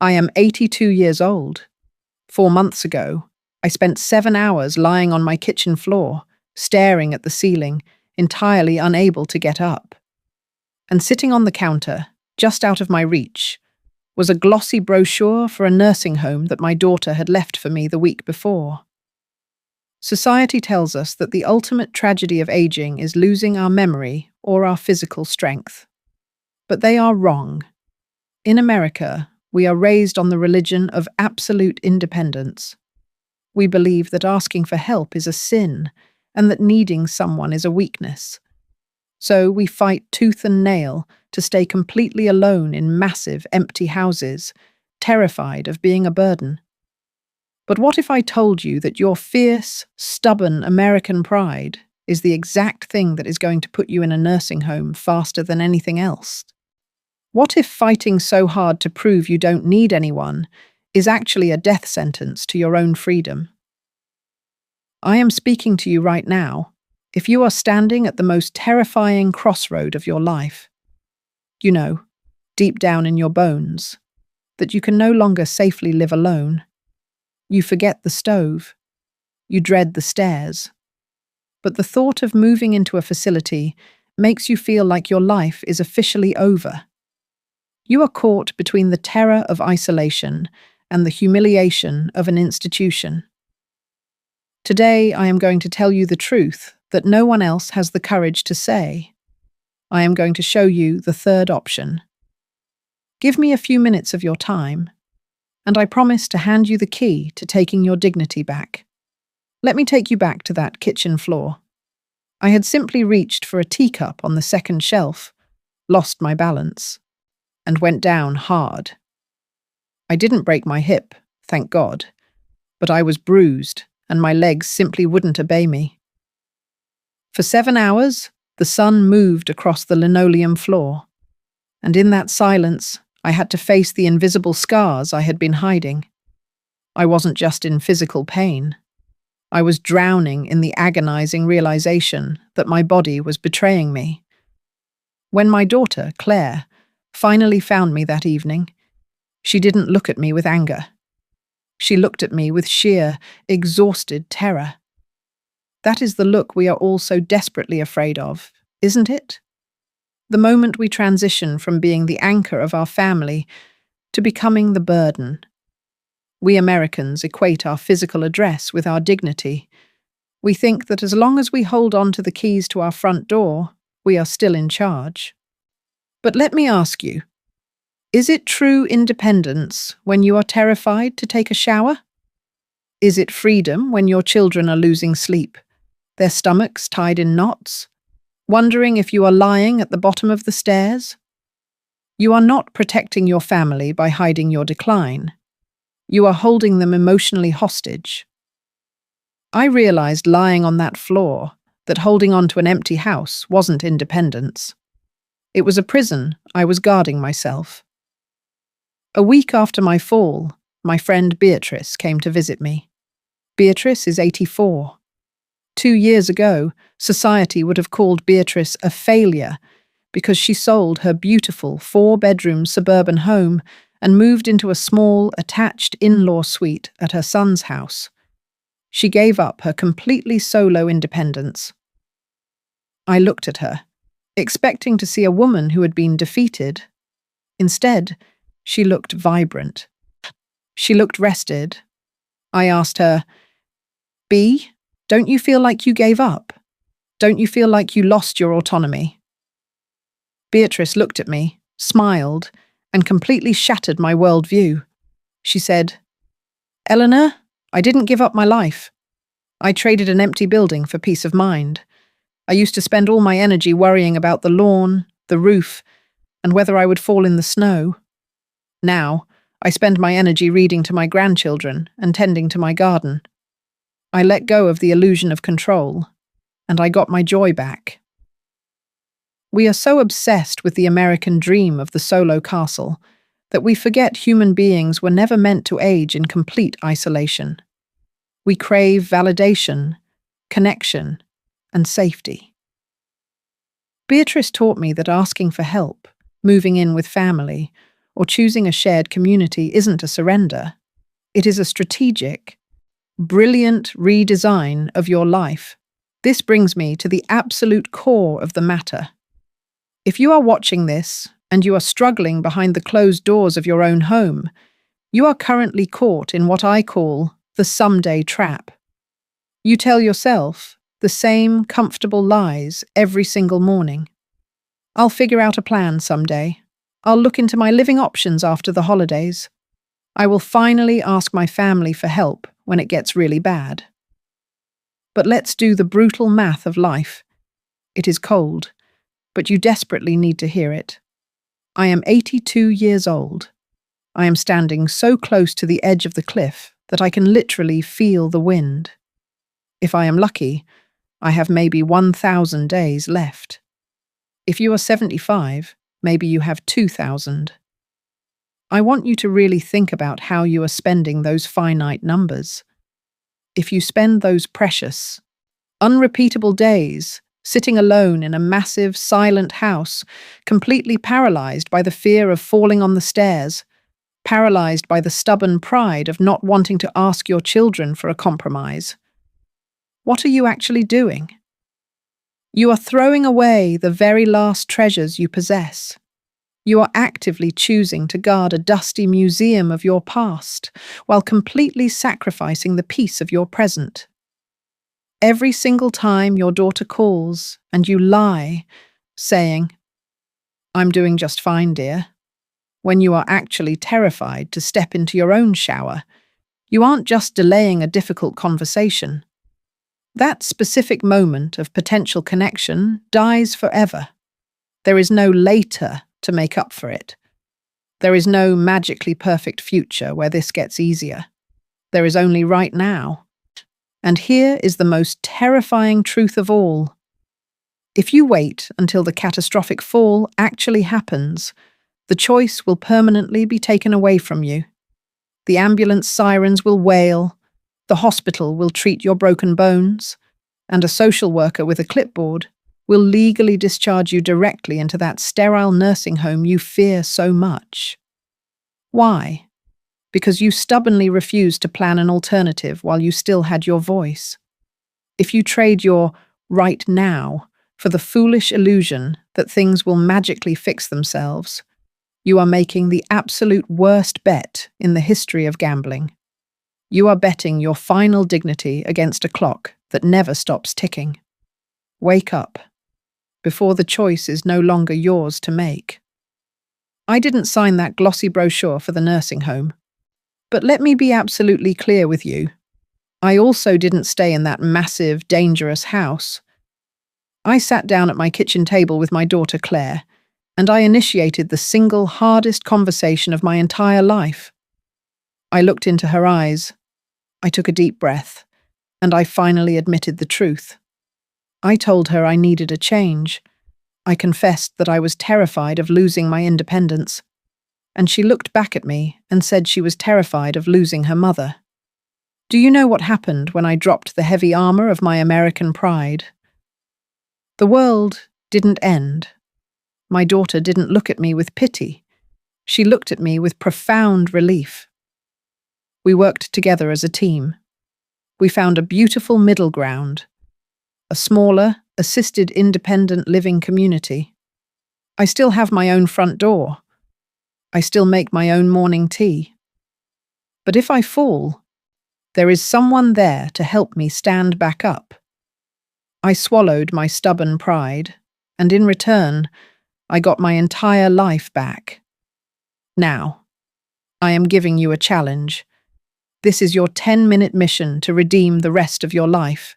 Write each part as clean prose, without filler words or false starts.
I am 82 years old. 4 months ago, I spent 7 hours lying on my kitchen floor, staring at the ceiling, entirely unable to get up. And sitting on the counter, just out of my reach, was a glossy brochure for a nursing home that my daughter had left for me the week before. Society tells us that the ultimate tragedy of aging is losing our memory or our physical strength. But they are wrong. In America, we are raised on the religion of absolute independence. We believe that asking for help is a sin and that needing someone is a weakness. So we fight tooth and nail to stay completely alone in massive, empty houses, terrified of being a burden. But what if I told you that your fierce, stubborn American pride is the exact thing that is going to put you in a nursing home faster than anything else? What if fighting so hard to prove you don't need anyone is actually a death sentence to your own freedom? I am speaking to you right now, if you are standing at the most terrifying crossroad of your life. You know, deep down in your bones, that you can no longer safely live alone. You forget the stove. You dread the stairs. But the thought of moving into a facility makes you feel like your life is officially over. You are caught between the terror of isolation and the humiliation of an institution. Today, I am going to tell you the truth that no one else has the courage to say. I am going to show you the third option. Give me a few minutes of your time, and I promise to hand you the key to taking your dignity back. Let me take you back to that kitchen floor. I had simply reached for a teacup on the second shelf, lost my balance, and went down hard. I didn't break my hip, thank God, but I was bruised, and my legs simply wouldn't obey me. For 7 hours, the sun moved across the linoleum floor, and in that silence, I had to face the invisible scars I had been hiding. I wasn't just in physical pain. I was drowning in the agonizing realization that my body was betraying me. When my daughter, Claire, finally found me that evening, she didn't look at me with anger. She looked at me with sheer, exhausted terror. That is the look we are all so desperately afraid of, isn't it? The moment we transition from being the anchor of our family to becoming the burden. We Americans equate our physical address with our dignity. We think that as long as we hold on to the keys to our front door, we are still in charge. But let me ask you, is it true independence when you are terrified to take a shower? Is it freedom when your children are losing sleep, their stomachs tied in knots, wondering if you are lying at the bottom of the stairs? You are not protecting your family by hiding your decline. You are holding them emotionally hostage. I realized lying on that floor that holding on to an empty house wasn't independence. It was a prison I was guarding myself. A week after my fall, my friend Beatrice came to visit me. Beatrice is 84. 2 years ago, society would have called Beatrice a failure because she sold her beautiful 4-bedroom suburban home and moved into a small, attached in-law suite at her son's house. She gave up her completely solo independence. I looked at her, expecting to see a woman who had been defeated. Instead, she looked vibrant. She looked rested. I asked her, "B, don't you feel like you gave up? Don't you feel like you lost your autonomy?" Beatrice looked at me, smiled, and completely shattered my worldview. She said, "Eleanor, I didn't give up my life. I traded an empty building for peace of mind. I used to spend all my energy worrying about the lawn, the roof, and whether I would fall in the snow. Now, I spend my energy reading to my grandchildren and tending to my garden. I let go of the illusion of control, and I got my joy back." We are so obsessed with the American dream of the solo castle that we forget human beings were never meant to age in complete isolation. We crave validation, connection, and safety. Beatrice taught me that asking for help, moving in with family, or choosing a shared community isn't a surrender. It is a strategic, brilliant redesign of your life. This brings me to the absolute core of the matter. If you are watching this and you are struggling behind the closed doors of your own home, you are currently caught in what I call the someday trap. You tell yourself the same comfortable lies every single morning. I'll figure out a plan someday. I'll look into my living options after the holidays. I will finally ask my family for help when it gets really bad. But let's do the brutal math of life. It is cold, but you desperately need to hear it. I am 82 years old. I am standing so close to the edge of the cliff that I can literally feel the wind. If I am lucky, I have maybe 1,000 days left. If you are 75, maybe you have 2,000. I want you to really think about how you are spending those finite numbers. If you spend those precious, unrepeatable days sitting alone in a massive, silent house, completely paralyzed by the fear of falling on the stairs, paralyzed by the stubborn pride of not wanting to ask your children for a compromise, what are you actually doing? You are throwing away the very last treasures you possess. You are actively choosing to guard a dusty museum of your past while completely sacrificing the peace of your present. Every single time your daughter calls and you lie, saying, "I'm doing just fine, dear," when you are actually terrified to step into your own shower, you aren't just delaying a difficult conversation. That specific moment of potential connection dies forever. There is no later to make up for it. There is no magically perfect future where this gets easier. There is only right now. And here is the most terrifying truth of all. If you wait until the catastrophic fall actually happens, the choice will permanently be taken away from you. The ambulance sirens will wail, the hospital will treat your broken bones, and a social worker with a clipboard will legally discharge you directly into that sterile nursing home you fear so much. Why? Because you stubbornly refused to plan an alternative while you still had your voice. If you trade your right now for the foolish illusion that things will magically fix themselves, you are making the absolute worst bet in the history of gambling. You are betting your final dignity against a clock that never stops ticking. Wake up, before the choice is no longer yours to make. I didn't sign that glossy brochure for the nursing home. But let me be absolutely clear with you. I also didn't stay in that massive, dangerous house. I sat down at my kitchen table with my daughter Claire, and I initiated the single hardest conversation of my entire life. I looked into her eyes. I took a deep breath, and I finally admitted the truth. I told her I needed a change. I confessed that I was terrified of losing my independence. And she looked back at me and said she was terrified of losing her mother. Do you know what happened when I dropped the heavy armor of my American pride? The world didn't end. My daughter didn't look at me with pity. She looked at me with profound relief. We worked together as a team. We found a beautiful middle ground, a smaller, assisted independent living community. I still have my own front door. I still make my own morning tea. But if I fall, there is someone there to help me stand back up. I swallowed my stubborn pride, and in return, I got my entire life back. Now, I am giving you a challenge. This is your 10-minute mission to redeem the rest of your life.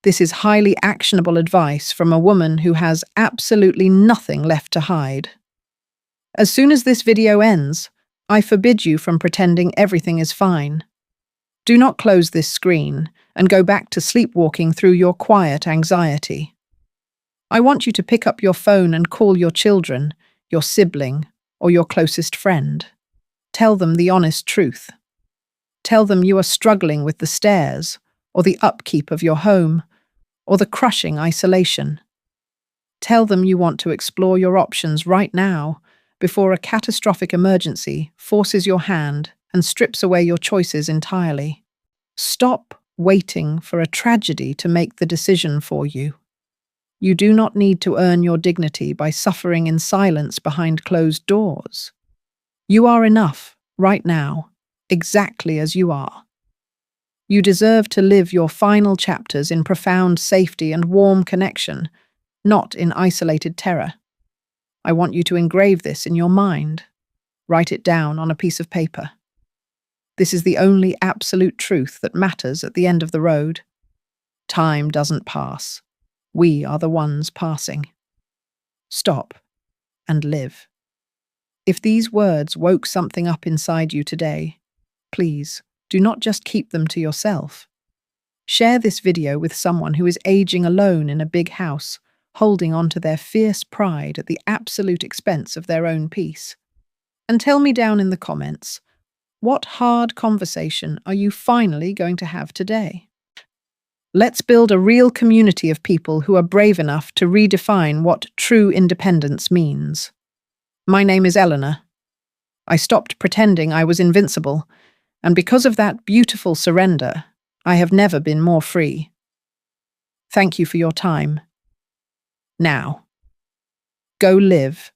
This is highly actionable advice from a woman who has absolutely nothing left to hide. As soon as this video ends, I forbid you from pretending everything is fine. Do not close this screen and go back to sleepwalking through your quiet anxiety. I want you to pick up your phone and call your children, your sibling, or your closest friend. Tell them the honest truth. Tell them you are struggling with the stairs, or the upkeep of your home, or the crushing isolation. Tell them you want to explore your options right now before a catastrophic emergency forces your hand and strips away your choices entirely. Stop waiting for a tragedy to make the decision for you. You do not need to earn your dignity by suffering in silence behind closed doors. You are enough, right now, exactly as you are. You deserve to live your final chapters in profound safety and warm connection, not in isolated terror. I want you to engrave this in your mind. Write it down on a piece of paper. This is the only absolute truth that matters at the end of the road. Time doesn't pass. We are the ones passing. Stop and live. If these words woke something up inside you today, please do not just keep them to yourself. Share this video with someone who is aging alone in a big house, holding on to their fierce pride at the absolute expense of their own peace. And tell me down in the comments, what hard conversation are you finally going to have today? Let's build a real community of people who are brave enough to redefine what true independence means. My name is Eleanor. I stopped pretending I was invincible, and because of that beautiful surrender, I have never been more free. Thank you for your time. Now, go live